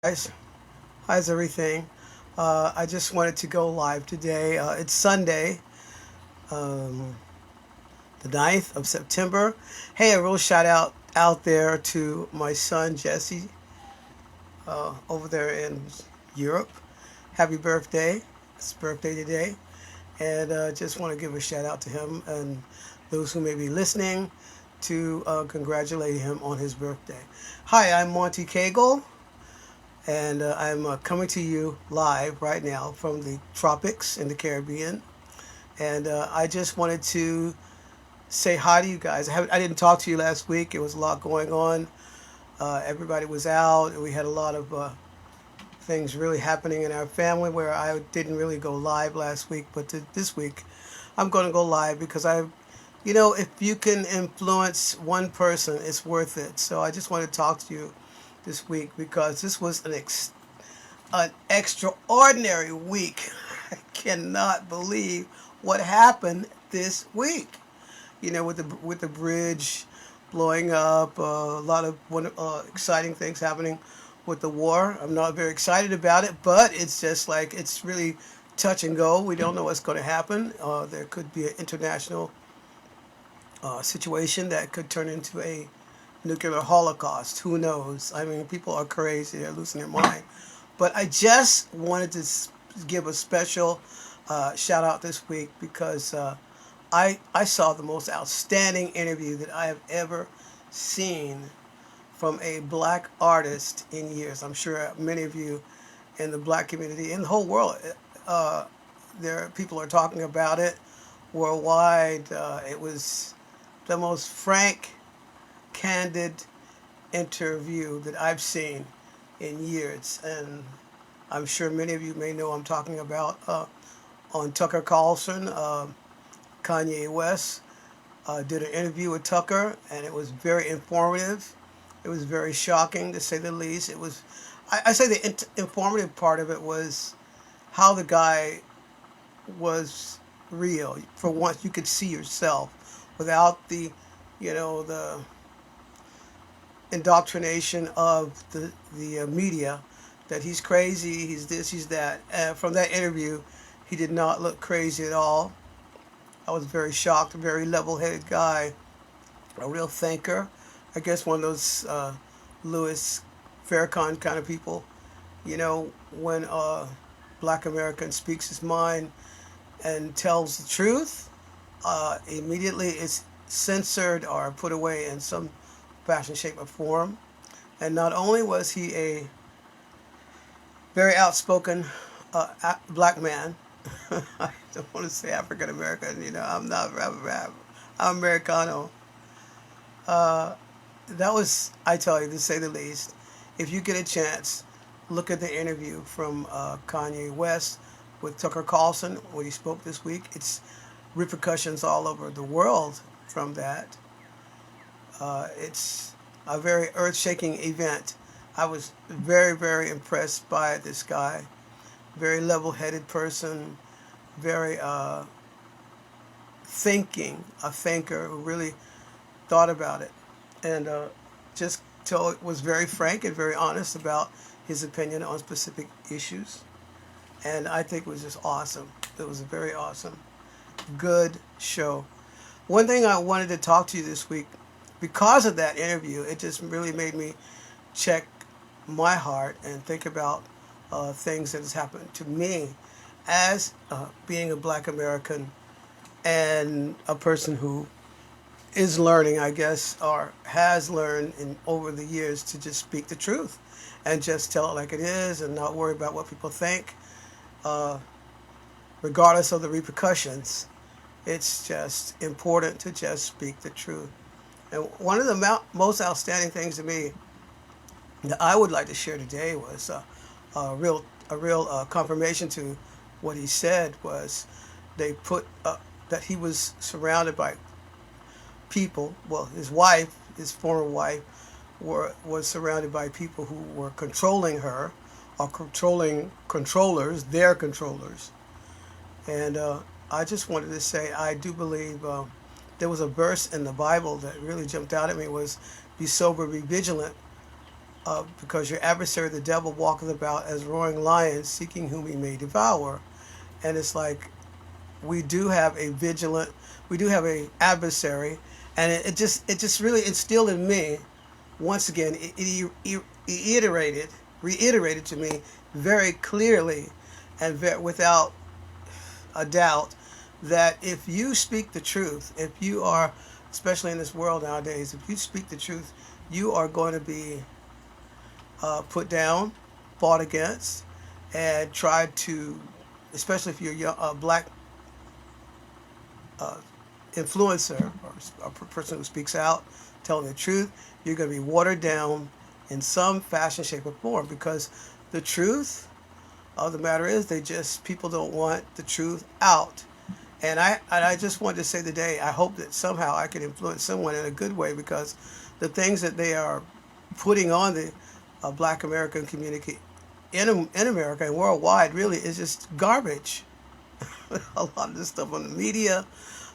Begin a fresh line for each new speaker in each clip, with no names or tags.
Guys, how's everything? I just wanted to go live today. It's Sunday, um, the 9th of September. Hey, a real shout out there to my son Jesse over there in Europe. Happy birthday! It's his birthday today, and just want to give a shout out to him and those who may be listening to congratulate him on his birthday. Hi, I'm Monte Cagle, and I'm coming to you live right now from the tropics in the Caribbean. And I just wanted to say hi to you guys. I didn't talk to you last week. It was a lot going on. Everybody was out, and we had a lot of things really happening in our family where I didn't really go live last week. But this week, I'm going to go live because if you can influence one person, it's worth it. So I just want to talk to you this week because this was an extraordinary week. I cannot believe what happened this week. With the bridge blowing up, a lot of exciting things happening with the war. I'm not very excited about it, but it's just like it's really touch and go. We don't know what's going to happen. There could be an international situation that could turn into a nuclear holocaust. Who knows? I mean, people are crazy. They're losing their mind. But I just wanted to give a special shout out this week because I saw the most outstanding interview that I have ever seen from a black artist in years. I'm sure many of you in the black community, in the whole world, people are talking about it worldwide. It was the most frank, candid interview that I've seen in years, and I'm sure many of you may know I'm talking about on Tucker Carlson. Kanye'S did an interview with Tucker, and it was very informative. It was very shocking, to say the least. It was, I say the informative part of it was how the guy was real. For once, you could see yourself without the indoctrination of the media that he's crazy, he's this, he's that. And from that interview, he did not look crazy at all. I was very shocked. A very level-headed guy, a real thinker. I guess one of those Louis Farrakhan kind of people. When a black American speaks his mind and tells the truth, immediately it's censored or put away in some fashion, shape, or form. And not only was he a very outspoken black man, I don't want to say African American. I'm not. I'm Americano. That was, I tell you, to say the least. If you get a chance, look at the interview from Kanye West with Tucker Carlson when he spoke this week. It's repercussions all over the world from that. It's a very earth-shaking event. I was very, very impressed by this guy. Very level-headed person, very a thinker who really thought about it, and was very frank and very honest about his opinion on specific issues. And I think it was just awesome. It was a very awesome, good show. One thing I wanted to talk to you this week, because of that interview, it just really made me check my heart and think about things that has happened to me as being a black American and a person who is learning, I guess, or has learned over the years to just speak the truth and just tell it like it is and not worry about what people think, regardless of the repercussions. It's just important to just speak the truth. And one of the most outstanding things to me that I would like to share today was a real confirmation to what he said was they put that he was surrounded by people. Well, his former wife, was surrounded by people who were controlling her or controlling controllers, their controllers. And I just wanted to say I do believe there was a verse in the Bible that really jumped out at me was be sober, be vigilant, because your adversary, the devil, walketh about as a roaring lion, seeking whom he may devour. And it's like we do have a vigilant, we do have a adversary, and it just really instilled in me once again. It reiterated to me very clearly and without a doubt that if you speak the truth, if you are, especially in this world nowadays, if you speak the truth, you are going to be put down, fought against, and tried to, especially if you're a black influencer or a person who speaks out, telling the truth, you're going to be watered down in some fashion, shape, or form, because the truth of the matter is people don't want the truth out. And I just wanted to say today, I hope that somehow I can influence someone in a good way, because the things that they are putting on the Black American community in America and worldwide really is just garbage. A lot of this stuff on the media,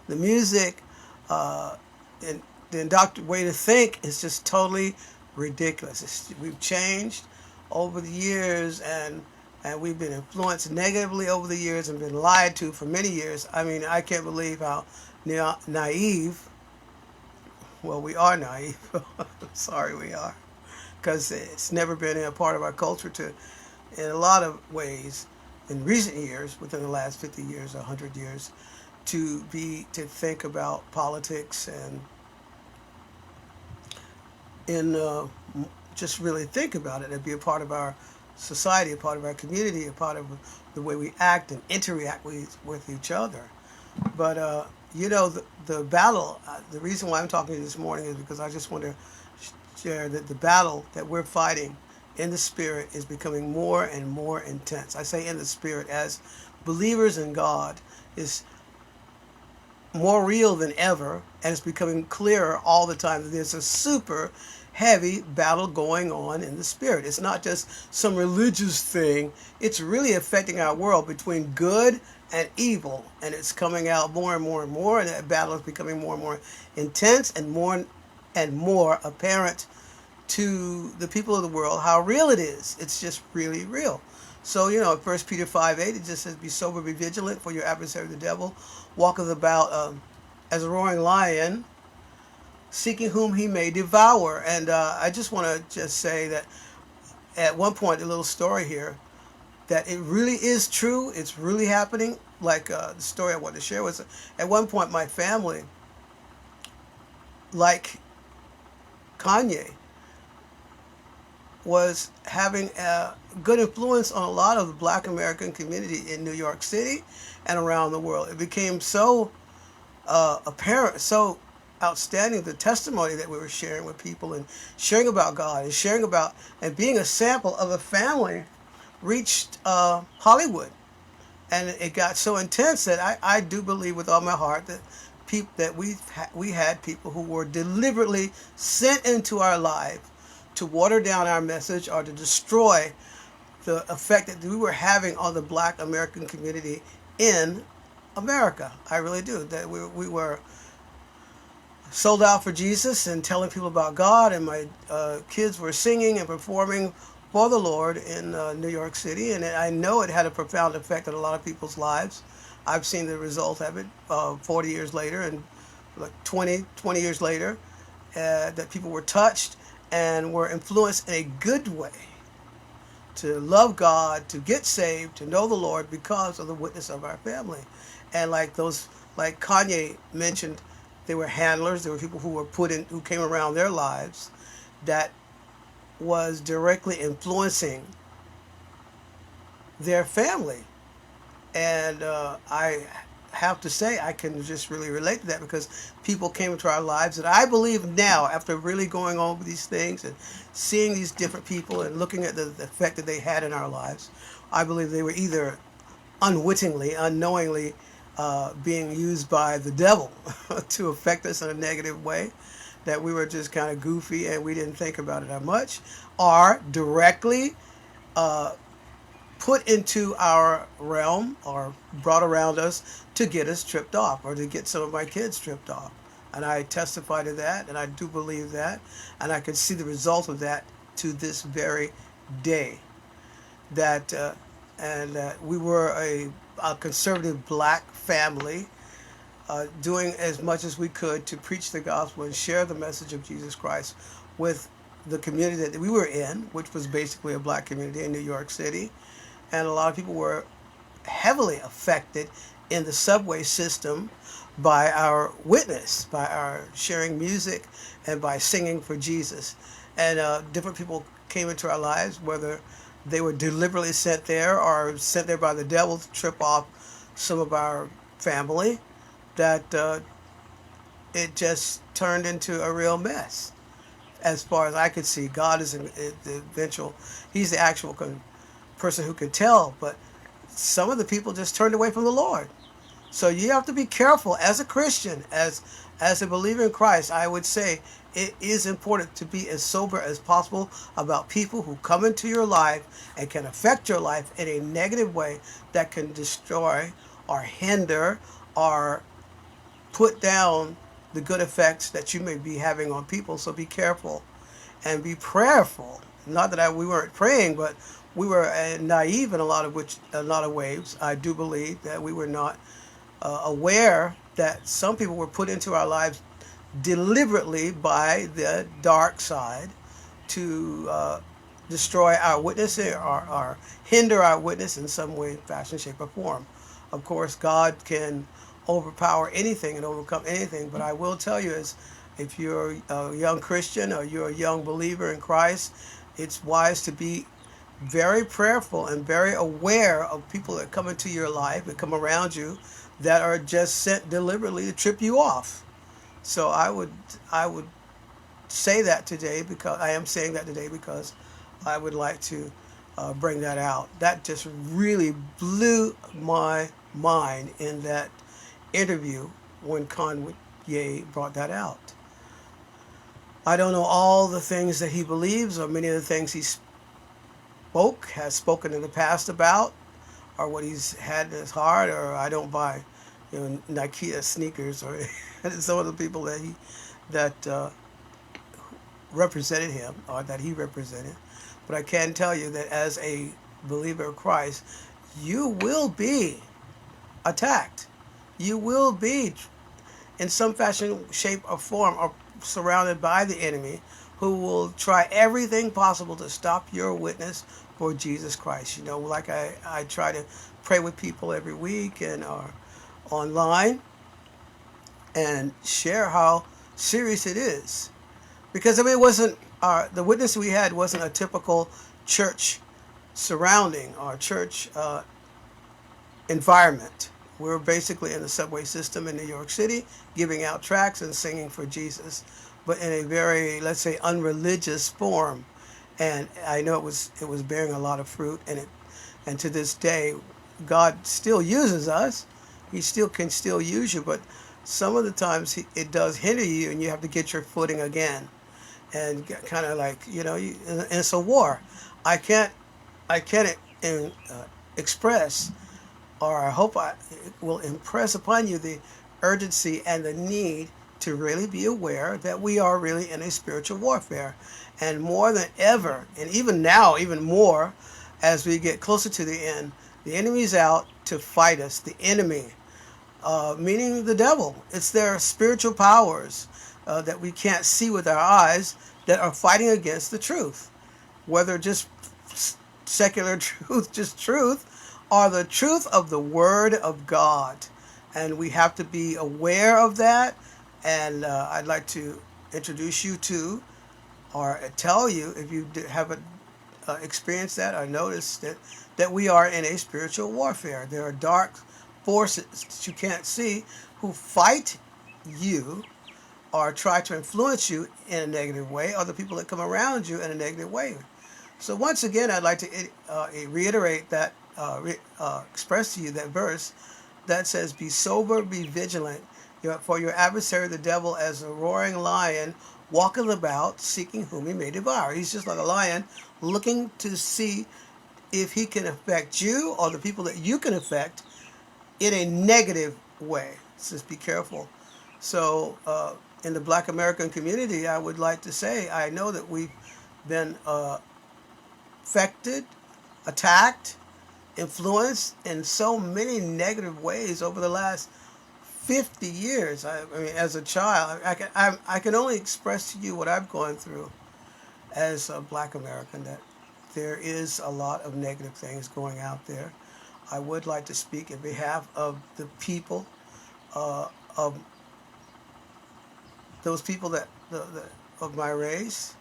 the music, and the way to think is just totally ridiculous. We've changed over the years, and we've been influenced negatively over the years and been lied to for many years. I mean, I can't believe how naive, well, we are naive. Sorry, we are. Because it's never been a part of our culture to, in a lot of ways, in recent years, within the last 50 years or 100 years, to think about politics and just really think about it and be a part of our society, a part of our community, a part of the way we act and interact with each other. But the battle, the reason why I'm talking to you this morning is because I just want to share that the battle that we're fighting in the spirit is becoming more and more intense. I say in the spirit, as believers in God, is more real than ever, and it's becoming clearer all the time that there's a super heavy battle going on in the spirit. It's not just some religious thing. It's really affecting our world between good and evil, and it's coming out more and more and more, and that battle is becoming more and more intense and more apparent to the people of the world how real it is. It's just really real. So, 1 Peter 5:8, it just says, be sober, be vigilant, for your adversary the devil walketh about as a roaring lion, seeking whom he may devour. And I just want to just say that at one point, a little story here, that it really is true. It's really happening. Like the story I wanted to share was, at one point my family, like Kanye, was having a good influence on a lot of the Black American community in New York City and around the world. It became so apparent, so outstanding, the testimony that we were sharing with people and sharing about God and sharing about and being a sample of a family reached Hollywood. And it got so intense that I do believe with all my heart that we had people who were deliberately sent into our life to water down our message or to destroy the effect that we were having on the Black American community in America. I really do. That we were sold out for Jesus and telling people about God, and my kids were singing and performing for the Lord in New York City, and I know it had a profound effect on a lot of people's lives. I've seen the result of it 40 years later and like 20 years later, that people were touched and were influenced in a good way to love God, to get saved, to know the Lord because of the witness of our family. And like Kanye mentioned, they were handlers. There were people who were who came around their lives that was directly influencing their family. And I have to say, I can just really relate to that, because people came into our lives that I believe now, after really going over these things and seeing these different people and looking at the effect that they had in our lives, I believe they were either unwittingly, unknowingly being used by the devil to affect us in a negative way, that we were just kind of goofy and we didn't think about it that much, or directly put into our realm or brought around us to get us tripped off, or to get some of my kids tripped off. And I testify to that, and I do believe that, and I can see the result of that to this very day. That and we were a conservative black family, doing as much as we could to preach the gospel and share the message of Jesus Christ with the community that we were in, which was basically a black community in New York City. And a lot of people were heavily affected in the subway system by our witness, by our sharing music, and by singing for Jesus. And different people came into our lives, whether they were deliberately sent there or sent there by the devil to trip off some of our family, that it just turned into a real mess. As far as I could see, God is the eventual, he's the actual person who can tell, but some of the people just turned away from the Lord. So you have to be careful as a Christian, as a believer in Christ. I would say it is important to be as sober as possible about people who come into your life and can affect your life in a negative way that can destroy or hinder or put down the good effects that you may be having on people. So be careful and be prayerful. Not that we weren't praying, but we were naive in a lot of ways. I do believe that we were not aware that some people were put into our lives deliberately by the dark side to destroy our witness or hinder our witness in some way, fashion, shape, or form. Of course, God can overpower anything and overcome anything, but I will tell you, is if you're a young Christian or you're a young believer in Christ, it's wise to be very prayerful and very aware of people that come into your life and come around you that are just sent deliberately to trip you off. So I would say that today, because I am saying that today because I would like to bring that out. That just really blew my mind in that interview when Kanye brought that out. I don't know all the things that he believes or many of the things he has spoken in the past about, or what he's had in his heart, or I don't buy, Nike sneakers or some of the people that represented him or that he represented. But I can tell you that as a believer of Christ, you will be attacked. You will be, in some fashion, shape, or form, or surrounded by the enemy, who will try everything possible to stop your witness for Jesus Christ. Like I try to pray with people every week and online and share how serious it is. Because it wasn't the witness we had wasn't a typical church surrounding or church environment. We're basically in the subway system in New York City, giving out tracts and singing for Jesus, but in a very, let's say, unreligious form. And I know it was bearing a lot of fruit, and to this day, God still uses us. He can still use you, but some of the times it does hinder you, and you have to get your footing again, and kind of like and it's a war. I can't express, or I hope I will impress upon you the urgency and the need to really be aware that we are really in a spiritual warfare. And more than ever, and even now, even more, as we get closer to the end, the enemy's out to fight us. The enemy, meaning the devil. It's their spiritual powers that we can't see with our eyes that are fighting against the truth. Whether just secular truth, just truth, or the truth of the Word of God. And we have to be aware of that. And I'd like to introduce you to, or tell you, if you haven't experienced that or noticed that we are in a spiritual warfare. There are dark forces that you can't see who fight you or try to influence you in a negative way, or the people that come around you in a negative way. So once again, I'd like to reiterate that, express to you that verse that says, "Be sober, be vigilant, for your adversary the devil, as a roaring lion, walketh about, seeking whom he may devour." He's just like a lion, looking to see if he can affect you or the people that you can affect in a negative way. So just be careful. So in the Black American community, I would like to say, I know that we've been affected, attacked, influenced in so many negative ways over the last 50 years. I mean, as a child, I can only express to you what I've gone through as a Black American, that there is a lot of negative things going out there. I would like to speak in behalf of the people, of those people of my race,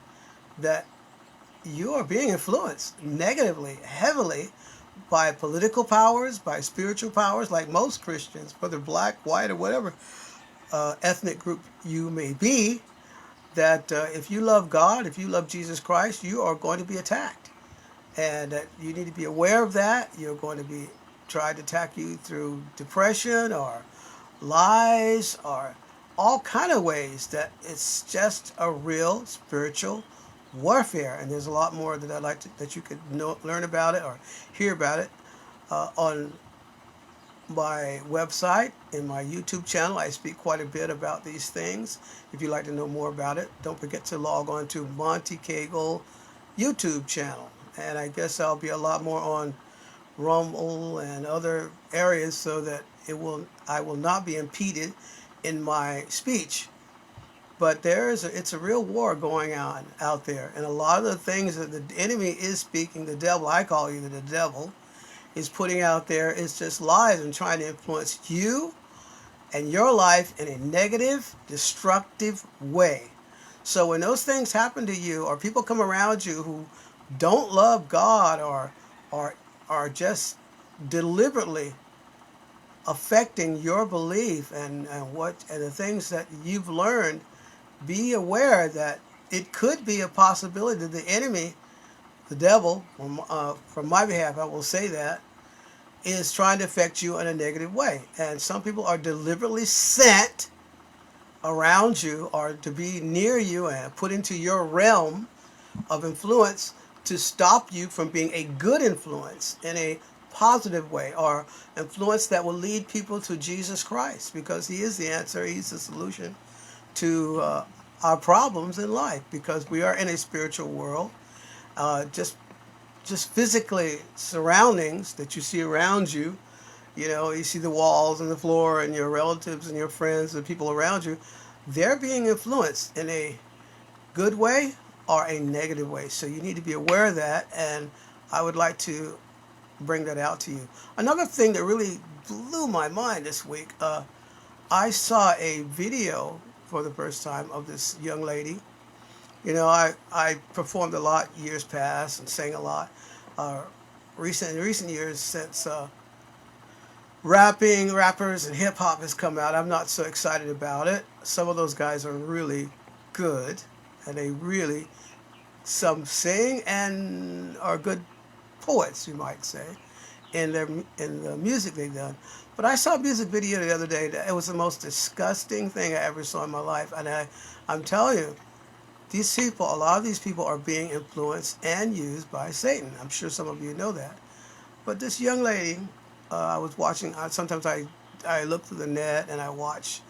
that you are being influenced negatively, heavily, by political powers, by spiritual powers, like most Christians, whether black, white, or whatever ethnic group you may be, that if you love God, if you love Jesus Christ, you are going to be attacked. And that you need to be aware of that. You're going to be tried to attack you through depression or lies or all kind of ways, that it's just a real spiritual warfare. And there's a lot more that I'd like that you could learn about it or hear about it on my website, in my YouTube channel. I speak quite a bit about these things. If you'd like to know more about it, don't forget to log on to Monte Cagle YouTube channel. And I guess I'll be a lot more on Rumble and other areas, so that I will not be impeded in my speech. But it's a real war going on out there, and a lot of the things that the enemy is speaking, the devil, I call you the devil, is putting out there is just lies and trying to influence you and your life in a negative, destructive way. So when those things happen to you, or people come around you who don't love God, or are just deliberately affecting your belief and the things that you've learned, be aware that it could be a possibility that the enemy, the devil, from my behalf, I will say that, is trying to affect you in a negative way. And some people are deliberately sent around you, or to be near you and put into your realm of influence, to stop you from being a good influence in a positive way, or influence that will lead people to Jesus Christ, because he is the answer, he's the solution to our problems in life, because we are in a spiritual world. Just physically surroundings that you see around you, you see the walls and the floor and your relatives and your friends and people around you, they're being influenced in a good way or a negative way. So you need to be aware of that, and I would like to bring that out to you. Another thing that really blew my mind this week, I saw a video for the first time of this young lady. I performed a lot years past and sang a lot. In recent years, since rappers and hip hop has come out, I'm not so excited about it. Some of those guys are really good, and some sing and are good poets, you might say, in the music they've done. But I saw a music video the other day that it was the most disgusting thing I ever saw in my life, and I'm telling you, a lot of these people are being influenced and used by Satan. I'm sure some of you know that. But this young lady, I was watching, sometimes I look through the net and I watch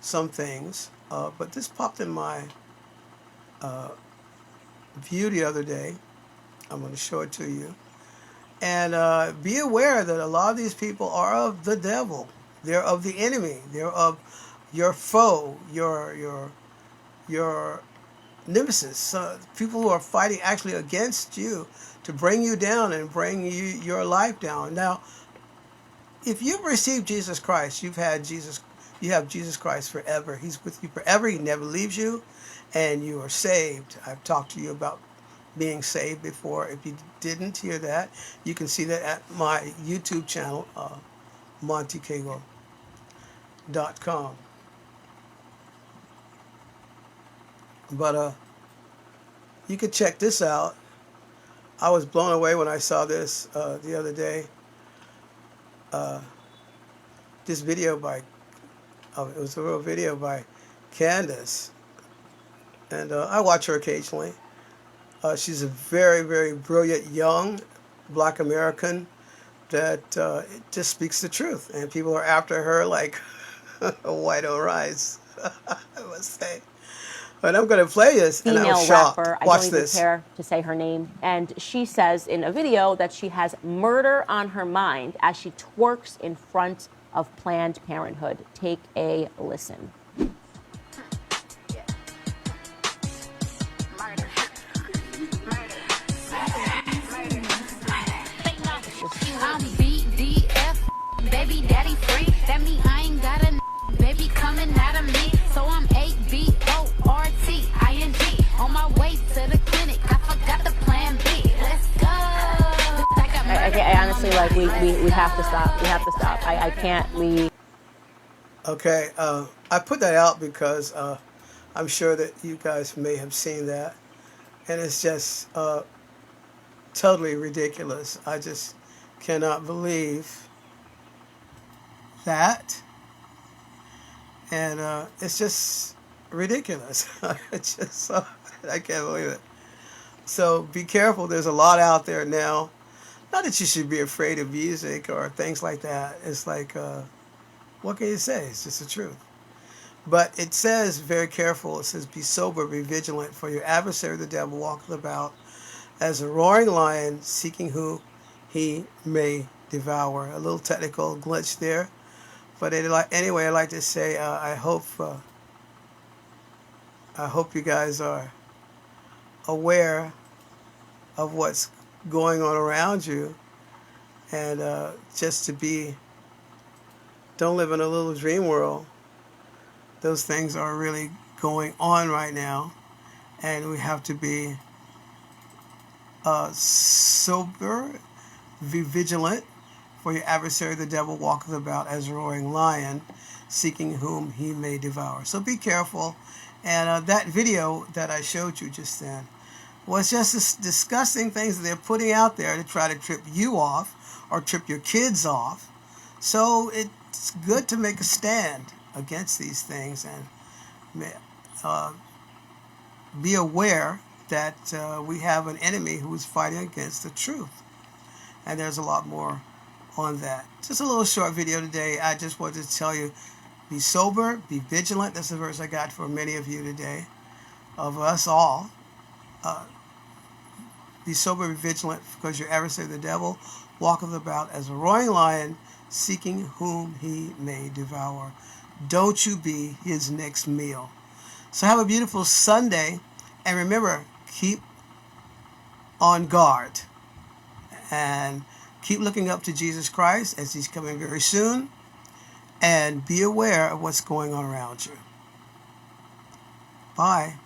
some things, but this popped in my view the other day. I'm going to show it to you. And be aware that a lot of these people are of the devil. They're of the enemy. They're of your foe, your nemesis, people who are fighting actually against you to bring you down and bring your life down. Now, if you've received Jesus Christ, you have Jesus Christ forever. He's with you forever. He never leaves you, and you are saved. I've talked to you about being saved before. If you didn't hear that, you can see that at my YouTube channel, montecagle.com. But you could check this out. I was blown away when I saw this the other day. This video it was a real video by Kanye'S, and I watch her occasionally. She's a very, very brilliant young Black American that it just speaks the truth, and people are after her like white on rice, I must say. And I'm going to play this, and I was
female
shocked.
rapper. I
Watch
don't even
this.
care to say her name. And she says in a video that she has murder on her mind as she twerks in front of Planned Parenthood. Take a listen.
I'm BDF, baby daddy free. That mean I ain't got a baby coming out of me. So I'm ABORTING. On my way to the clinic, I forgot the plan B. Let's go.
I honestly, like, we have to stop. We have to stop. I can't.
Okay, I put that out because I'm sure that you guys may have seen that. And it's just totally ridiculous. I just cannot believe that. And it's just ridiculous. It's just, I can't believe it. So be careful. There's a lot out there now. Not that you should be afraid of music or things like that. It's like, what can you say? It's just the truth. But it says, very careful, it says, be sober, be vigilant, for your adversary the devil walketh about as a roaring lion, seeking who he may devour. A little technical glitch there. But anyway, I'd like to say, I hope you guys are aware of what's going on around you, and just to don't live in a little dream world. Those things are really going on right now, and we have to be sober, be vigilant, for your adversary the devil walketh about as a roaring lion, seeking whom he may devour. So be careful. And that video that I showed you just then was just this disgusting things that they're putting out there to try to trip you off or trip your kids off. So it's good to make a stand against these things and be aware that we have an enemy who is fighting against the truth. And there's a lot more on that. Just a little short video today. I just wanted to tell you, be sober, be vigilant. That's the verse I got for many of you today, of us all. Be sober, be vigilant, because your adversary the devil walketh about as a roaring lion, seeking whom he may devour. Don't you be his next meal. So have a beautiful Sunday, and remember, keep on guard and keep looking up to Jesus Christ as he's coming very soon, and be aware of what's going on around you. Bye.